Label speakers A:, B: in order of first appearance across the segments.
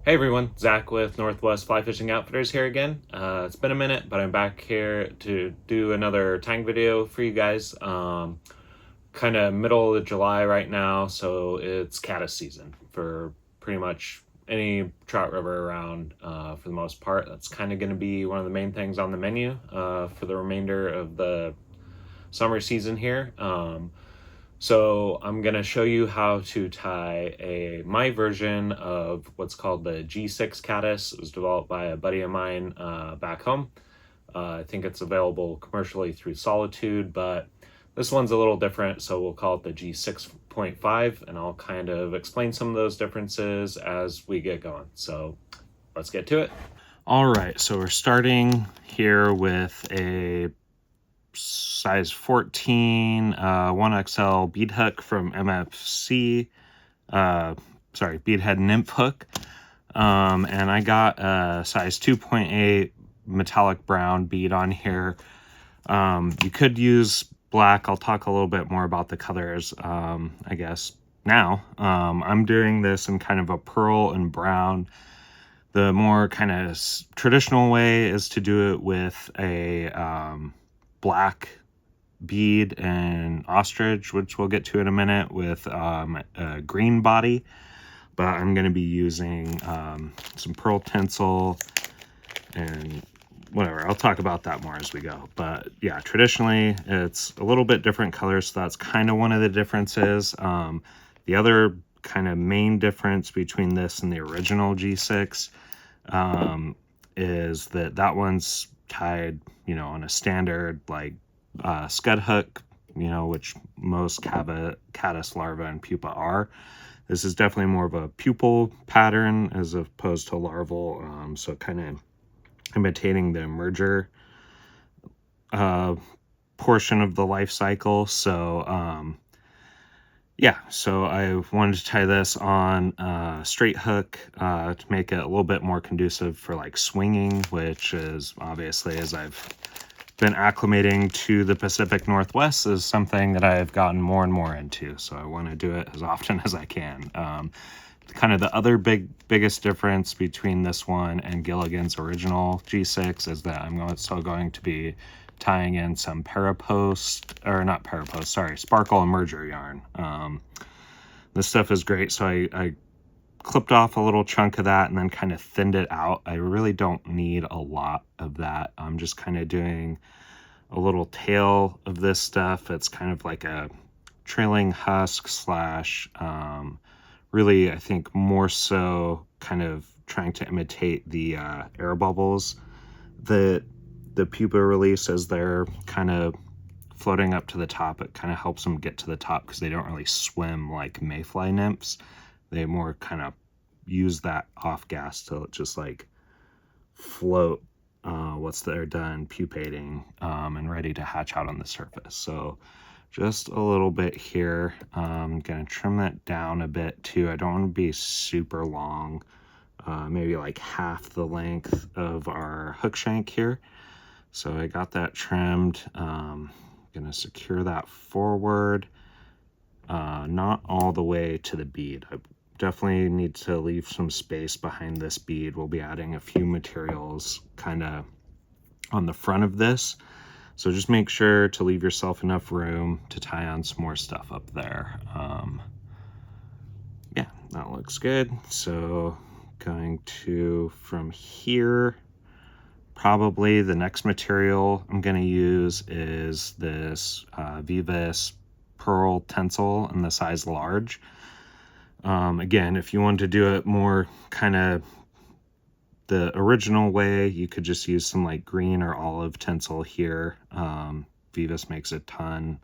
A: Hey everyone, Zach with Northwest Fly Fishing Outfitters here again. It's been a minute, but I'm back here to do another tang video for you guys. Kind of middle of July right now, so it's caddis season for pretty much any trout river around for the most part. That's kind of going to be one of the main things on the menu for the remainder of the summer season here. So I'm going to show you how to tie my version of what's called the G6 Caddis. It was developed by a buddy of mine back home. I think it's available commercially through Solitude, but this one's a little different, so we'll call it the G6.5, and I'll kind of explain some of those differences as we get going. So let's get to it. All right, so we're starting here with a size 14 1XL bead hook from MFC, beadhead nymph hook, and I got a size 2.8 metallic brown bead on here. You could use black. I'll talk a little bit more about the colors I guess now. I'm doing this in kind of a pearl and brown. The more kind of traditional way is to do it with a black bead and ostrich, which we'll get to in a minute, with a green body, but I'm going to be using some pearl tinsel and whatever. I'll talk about that more as we go. But yeah, traditionally it's a little bit different colors, so that's kind of one of the differences. The other kind of main difference between this and the original G6 is that one's tied, on a standard like scud hook, which most caddis larvae and pupa are. This is definitely more of a pupal pattern as opposed to larval, so kind of imitating the emerger portion of the life cycle. So yeah, so I wanted to tie this on a straight hook to make it a little bit more conducive for like swinging, which is obviously, as I've been acclimating to the Pacific Northwest, is something that I've gotten more and more into. So I want to do it as often as I can. Kind of the other biggest difference between this one and Gilligan's original G6 is that I'm also going to be tying in some sparkle emerger yarn. This stuff is great, so I clipped off a little chunk of that and then kind of thinned it out. I really don't need a lot of that. I'm just kind of doing a little tail of this stuff. It's kind of like a trailing husk slash really, I think more so kind of trying to imitate the air bubbles that the pupa release as they're kind of floating up to the top. It kind of helps them get to the top because they don't really swim like mayfly nymphs. They more kind of use that off gas to just like float once they're done pupating and ready to hatch out on the surface. So just a little bit here. I'm gonna trim that down a bit too. I don't want to be super long, maybe like half the length of our hook shank here. So I got that trimmed. Gonna secure that forward, not all the way to the bead. I definitely need to leave some space behind this bead. We'll be adding a few materials kind of on the front of this, so just make sure to leave yourself enough room to tie on some more stuff up there. Yeah, that looks good. So going to, from here, probably the next material I'm going to use is this Vivis pearl tinsel in the size large. Again, if you want to do it more kind of the original way, you could just use some like green or olive tinsel here. Vivis makes a ton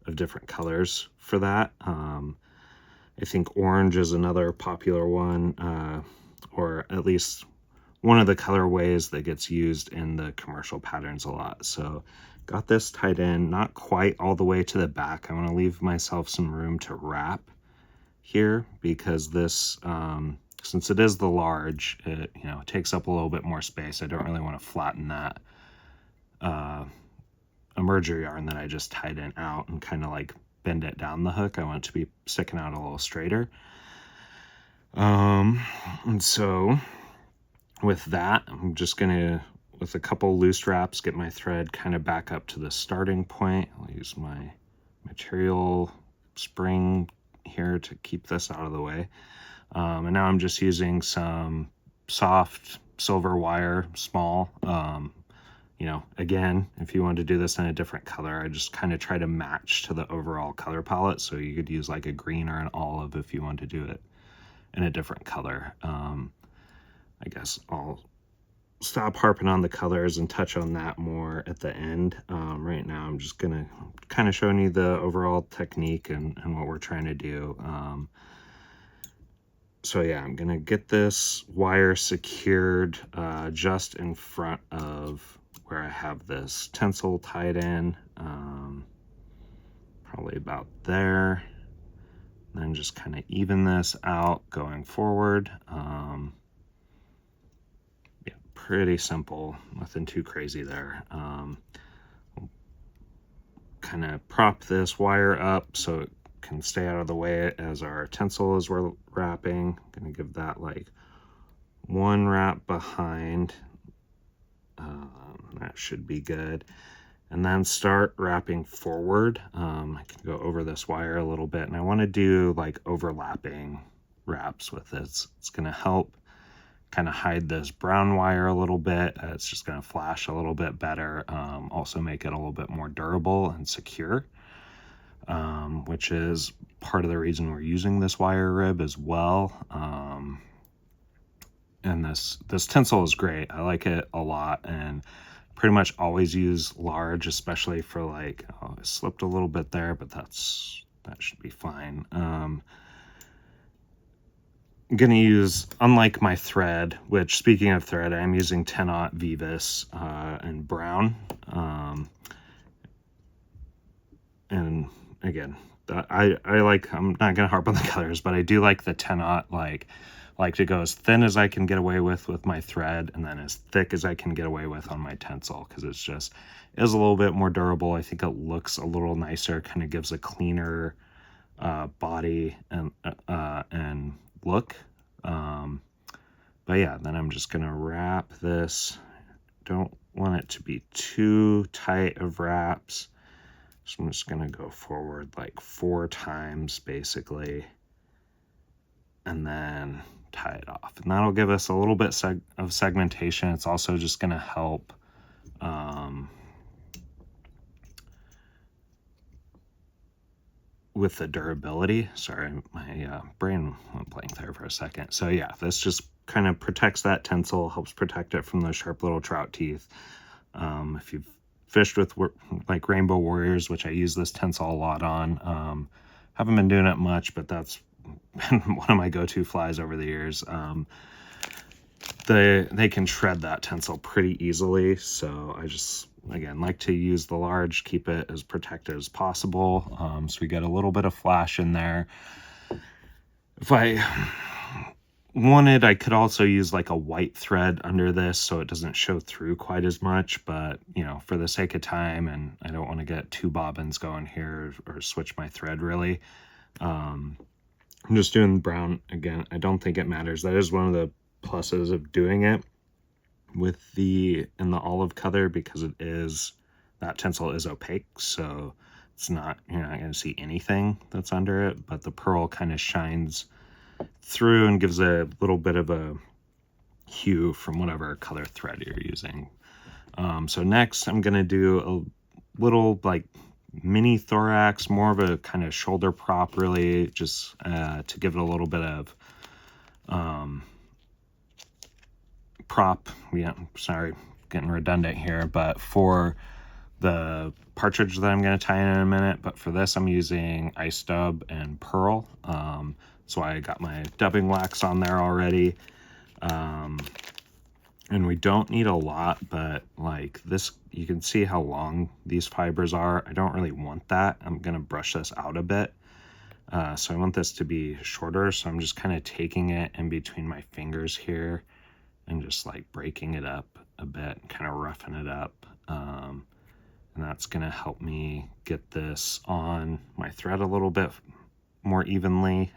A: of different colors for that. I think orange is another popular one, or at least one of the colorways that gets used in the commercial patterns a lot. So got this tied in, not quite all the way to the back. I want to leave myself some room to wrap here because this, since it is the large, it takes up a little bit more space. I don't really want to flatten that emerger yarn that I just tied in out and kind of like bend it down the hook. I want it to be sticking out a little straighter. And so with that, I'm just gonna, with a couple loose wraps, get my thread kind of back up to the starting point. I'll use my material spring here to keep this out of the way. And now I'm just using some soft silver wire, small. You know, again, if you want to do this in a different color, I just kind of try to match to the overall color palette. So you could use like a green or an olive if you want to do it in a different color. I guess I'll stop harping on the colors and touch on that more at the end. Right now I'm just gonna kind of showing you the overall technique and what we're trying to do. So yeah, I'm gonna get this wire secured just in front of where I have this tinsel tied in, probably about there. Then just kind of even this out going forward. Yeah, pretty simple, nothing too crazy there. Kind of prop this wire up so it can stay out of the way as our tinsel as we're wrapping. Gonna give that like one wrap behind. That should be good. And then start wrapping forward. I can go over this wire a little bit, and I want to do like overlapping wraps with this. It's going to help kind of hide this brown wire a little bit. It's just going to flash a little bit better. Also make it a little bit more durable and secure, which is part of the reason we're using this wire rib as well. And this tinsel is great. I like it a lot, and pretty much always use large, especially for like, oh, I slipped a little bit there, but that should be fine. I'm gonna use, unlike my thread, which, speaking of thread, I'm using 10-aught Vivis in brown. And again, I like, I'm not gonna harp on the colors, but I do like the 10-aught, like to go as thin as I can get away with my thread, and then as thick as I can get away with on my tinsel, because it's just is a little bit more durable. I think it looks a little nicer, kind of gives a cleaner body and look. But yeah, then I'm just gonna wrap this. Don't want it to be too tight of wraps, so I'm just gonna go forward like 4 times basically, and then tie it off, and that'll give us a little bit of segmentation. It's also just going to help with the durability. Sorry, my brain went blank there for a second. So yeah, this just kind of protects that tinsel, helps protect it from those sharp little trout teeth. If you've fished with like Rainbow Warriors, which I use this tinsel a lot on, haven't been doing it much, but that's been one of my go-to flies over the years. They can shred that tinsel pretty easily, so I just, again, like to use the large, keep it as protected as possible. So we get a little bit of flash in there. If I wanted, I could also use like a white thread under this so it doesn't show through quite as much, but you know, for the sake of time, and I don't want to get 2 bobbins going here or switch my thread really, I'm just doing brown again. I don't think it matters. That is one of the pluses of doing it with in the olive color, because it is, that tinsel is opaque, so it's not, you're not going to see anything that's under it, but the pearl kind of shines through and gives a little bit of a hue from whatever color thread you're using. So next I'm going to do a little like mini thorax, more of a kind of shoulder prop, really, just to give it a little bit of prop. Yeah, sorry, getting redundant here, but for the partridge that I'm going to tie in a minute, but for this I'm using ice dub and pearl. So I got my dubbing wax on there already. And we don't need a lot, but like this, you can see how long these fibers are. I don't really want that. I'm gonna brush this out a bit. So I want this to be shorter, so I'm just kind of taking it in between my fingers here and just like breaking it up a bit, kind of roughing it up. And that's gonna help me get this on my thread a little bit more evenly.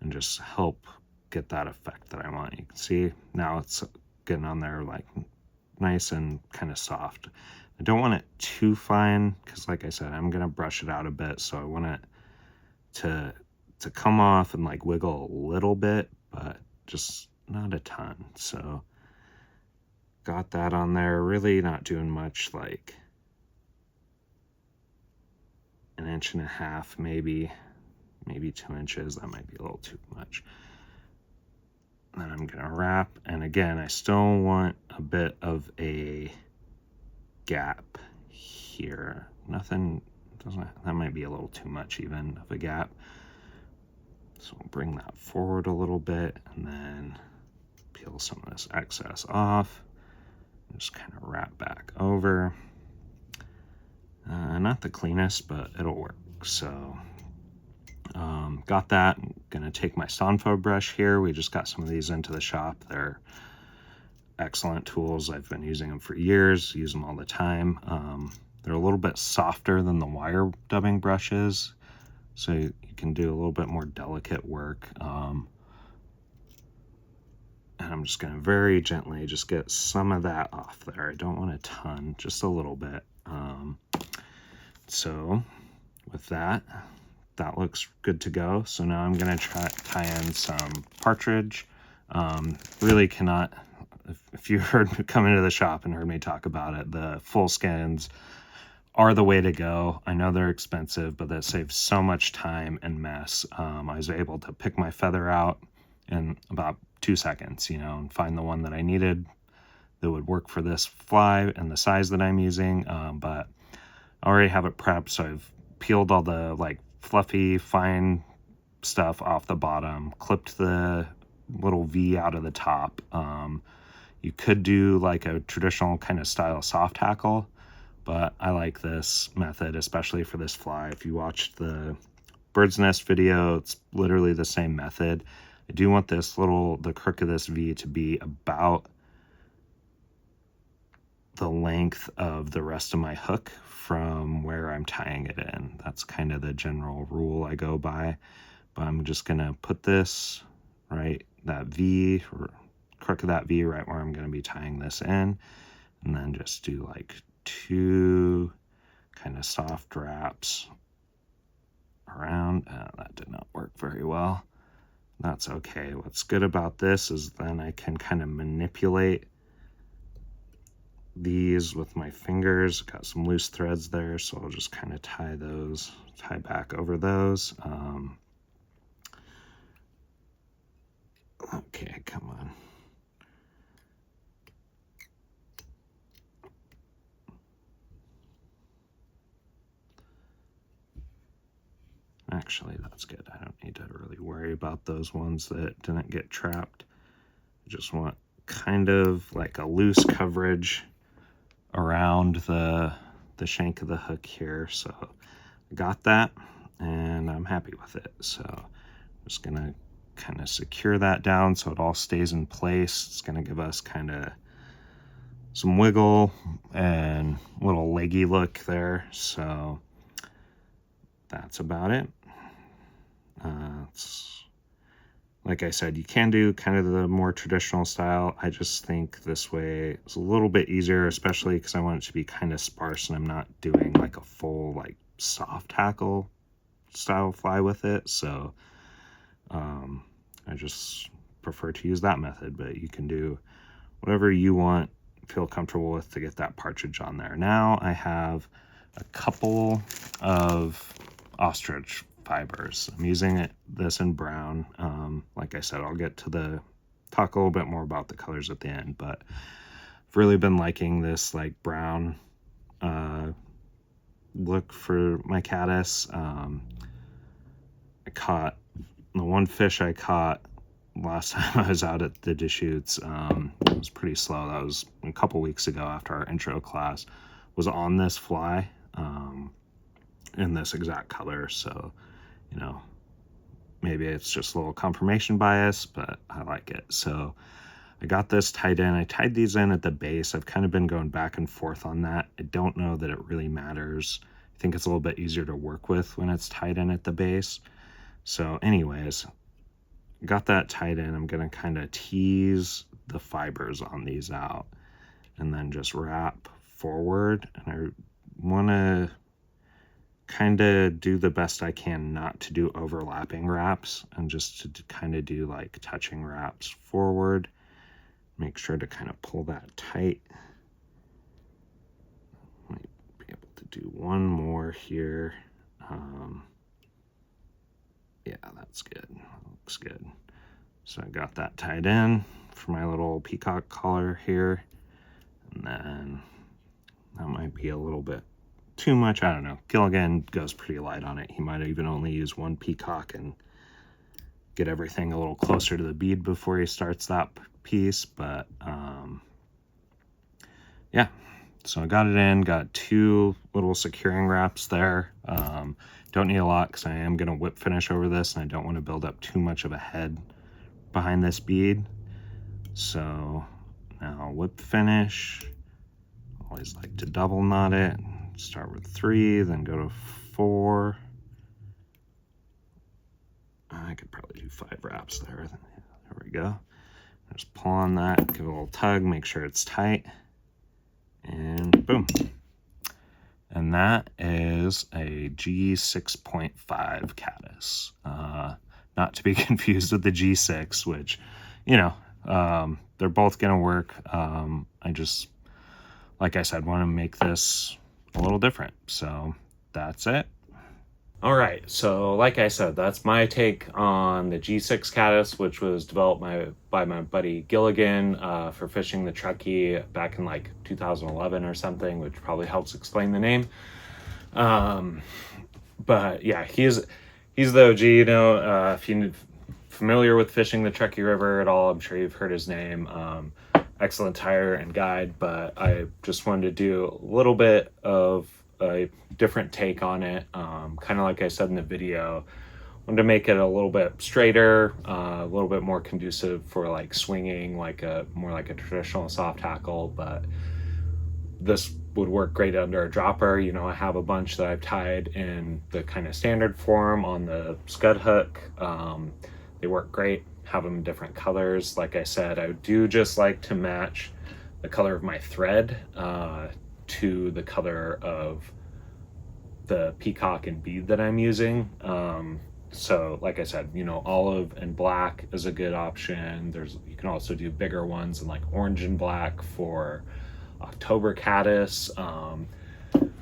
A: and just help get that effect that I want. You can see now it's getting on there like nice and kind of soft. I don't want it too fine because, like I said, I'm gonna brush it out a bit, so I want it to come off and like wiggle a little bit, but just not a ton. So got that on there, really not doing much, like 1.5 inches, maybe 2 inches. That might be a little too much. Then I'm gonna wrap, and again, I still want a bit of a gap here. Nothing doesn't, that might be a little too much even of a gap. So we'll bring that forward a little bit and then peel some of this excess off. Just kind of wrap back over. Not the cleanest, but it'll work. So got that. I'm gonna take my Stonfo brush here. We just got some of these into the shop. They're excellent tools. I've been using them for years, use them all the time. They're a little bit softer than the wire dubbing brushes, so you can do a little bit more delicate work. And I'm just gonna very gently just get some of that off there. I don't want a ton, just a little bit. So with that looks good to go. So now I'm gonna tie in some partridge. Really cannot, if you heard me come into the shop and heard me talk about it, the full skins are the way to go. I know they're expensive, but that saves so much time and mess. I was able to pick my feather out in about 2 seconds, you know, and find the one that I needed that would work for this fly and the size that I'm using. But I already have it prepped, so I've peeled all the like fluffy, fine stuff off the bottom, clipped the little V out of the top. You could do like a traditional kind of style soft hackle, but I like this method, especially for this fly. If you watched the bird's nest video, it's literally the same method. I do want this the crook of this V to be about the length of the rest of my hook from where I'm tying it in. That's kind of the general rule I go by. But I'm just gonna put this right, that V, or crook of that V right where I'm gonna be tying this in, and then just do like 2 kind of soft wraps around. That did not work very well. That's okay. What's good about this is then I can kind of manipulate these with my fingers. Got some loose threads there, so I'll just kind of tie back over those. Okay, come on. Actually, that's good. I don't need to really worry about those ones that didn't get trapped. I just want kind of like a loose coverage around the shank of the hook here. So I got that, and I'm happy with it. So I'm just gonna kind of secure that down so it all stays in place. It's gonna give us kind of some wiggle and a little leggy look there. So that's about it. It's, like I said, you can do kind of the more traditional style. I just think this way is a little bit easier, especially because I want it to be kind of sparse and I'm not doing like a full like soft hackle style fly with it. So I just prefer to use that method, but you can do whatever you want, feel comfortable with to get that partridge on there. Now I have a couple of ostrich fibers. I'm using this in brown. Like I said, I'll get to talk a little bit more about the colors at the end, but I've really been liking this like brown look for my caddis. I caught the one fish I caught last time I was out at the Deschutes. It was pretty slow. That was a couple weeks ago after our intro class. Was on this fly in this exact color. So, you know, maybe it's just a little confirmation bias, but I like it. So I got this tied in. I tied these in at the base. I've kind of been going back and forth on that. I don't know that it really matters. I think it's a little bit easier to work with when it's tied in at the base. So anyways, got that tied in. I'm gonna kind of tease the fibers on these out and then just wrap forward. And I want to kind of do the best I can not to do overlapping wraps, and just to kind of do like touching wraps forward. Make sure to kind of pull that tight. Might be able to do one more here. Yeah, that's good. Looks good. So I got that tied in for my little peacock collar here. And then that might be a little bit too much. I don't know. Gilligan goes pretty light on it. He might even only use one peacock and get everything a little closer to the bead before he starts that piece. But yeah, so I got it in, got 2 little securing wraps there. Don't need a lot because I am going to whip finish over this, and I don't want to build up too much of a head behind this bead. So now whip finish. Always like to double knot it. Start with 3, then go to 4. I could probably do 5 wraps there. There we go. Just pull on that, give it a little tug, make sure it's tight, and boom. And that is a G6.5 Caddis. Not to be confused with the G6, which, you know, they're both going to work. I just, like I said, want to make this a little different. So that's it. All right, so like I said, that's my take on the G6 Caddis, which was developed by my buddy Gilligan for fishing the Truckee back in like 2011 or something, which probably helps explain the name. But yeah, he's the OG, you know. If you're familiar with fishing the Truckee River at all, I'm sure you've heard his name. Excellent tyer and guide, but I just wanted to do a little bit of a different take on it. Kind of like I said in the video, wanted to make it a little bit straighter, a little bit more conducive for like swinging, more like a traditional soft hackle. But this would work great under a dropper. You know, I have a bunch that I've tied in the kind of standard form on the scud hook. They work great. Have them in different colors. Like I said, I do just like to match the color of my thread to the color of the peacock and bead that I'm using. So like I said, you know, olive and black is a good option. You can also do bigger ones in like orange and black for October caddis.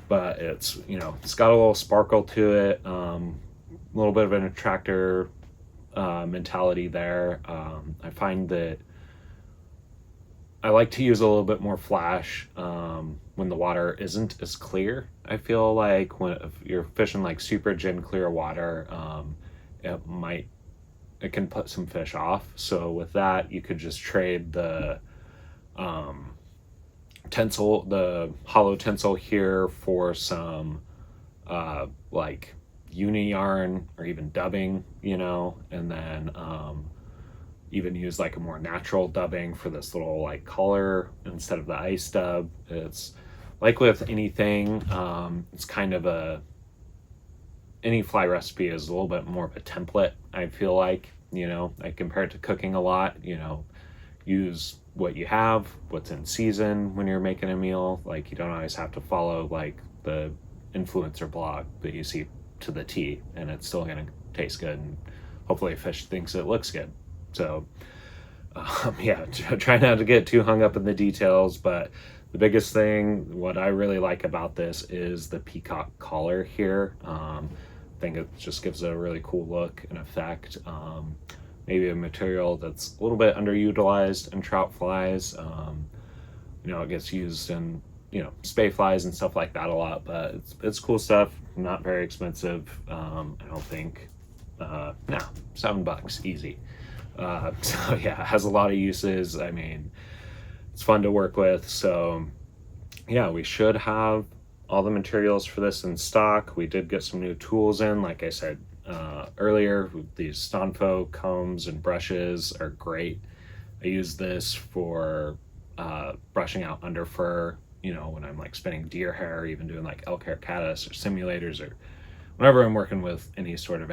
A: But it's, you know, it's got a little sparkle to it, a little bit of an attractor mentality there. I find that I like to use a little bit more flash when the water isn't as clear. I feel like if you're fishing like super gin clear water, it can put some fish off. So with that, you could just trade the tinsel, the hollow tinsel here, for some like uni yarn or even dubbing, you know, and then even use like a more natural dubbing for this little like collar instead of the ice dub. It's like with anything, it's kind of any fly recipe is a little bit more of a template, I feel like. You know, I compare it to cooking a lot. You know, use what you have, what's in season when you're making a meal. Like, you don't always have to follow like the influencer blog that you see to the T, and it's still gonna taste good, and hopefully a fish thinks it looks good. So yeah, try not to get too hung up in the details, but the biggest thing, what I really like about this is the peacock collar here. I think it just gives it a really cool look and effect. Maybe a material that's a little bit underutilized in trout flies. You know, it gets used in, you know, spay flies and stuff like that a lot, but it's cool stuff, not very expensive. I don't think, no, $7 easy. So yeah, it has a lot of uses. I mean, it's fun to work with. So yeah, we should have all the materials for this in stock. We did get some new tools in, like I said earlier. These Stonfo combs and brushes are great. I use this for brushing out under fur, you know, when I'm like spinning deer hair, or even doing like elk hair caddis or simulators, or whenever I'm working with any sort of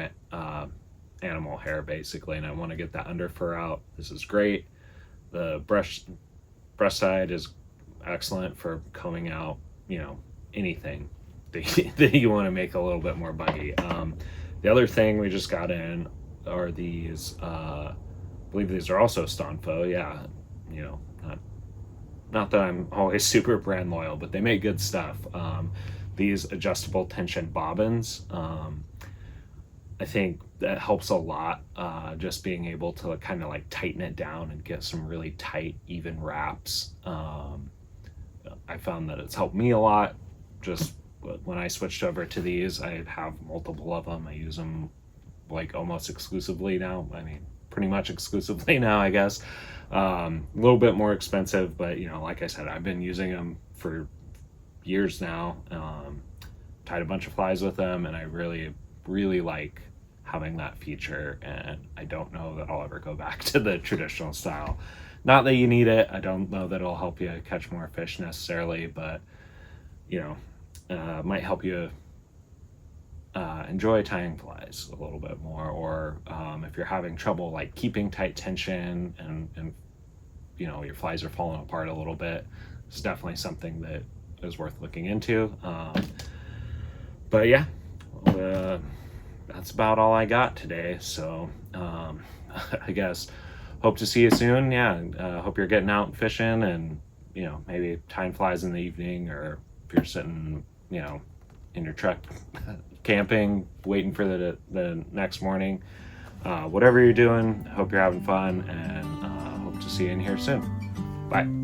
A: animal hair basically, and I want to get that under fur out. This is great. The breast side is excellent for combing out, you know, anything that you want to make a little bit more buggy. The other thing we just got in are these, I believe these are also Stonfo. Yeah, you know, not that I'm always super brand loyal, but they make good stuff. These adjustable tension bobbins, I think that helps a lot, just being able to kind of like tighten it down and get some really tight, even wraps. I found that it's helped me a lot. Just when I switched over to these, I have multiple of them. I use them like almost exclusively now. I mean, pretty much exclusively now, I guess. A little bit more expensive, but you know, like I said, I've been using them for years now. Tied a bunch of flies with them, and I really, really like having that feature, and I don't know that I'll ever go back to the traditional style. Not that you need it. I don't know that it'll help you catch more fish necessarily, but you know, might help you enjoy tying flies a little bit more, or if you're having trouble like keeping tight tension and you know, your flies are falling apart a little bit, it's definitely something that is worth looking into. But yeah, that's about all I got today. So I guess hope to see you soon. Yeah, hope you're getting out fishing, and you know, maybe tying flies in the evening, or if you're sitting, you know, in your truck camping, waiting for the next morning. Whatever you're doing, hope you're having fun, and hope to see you in here soon. Bye.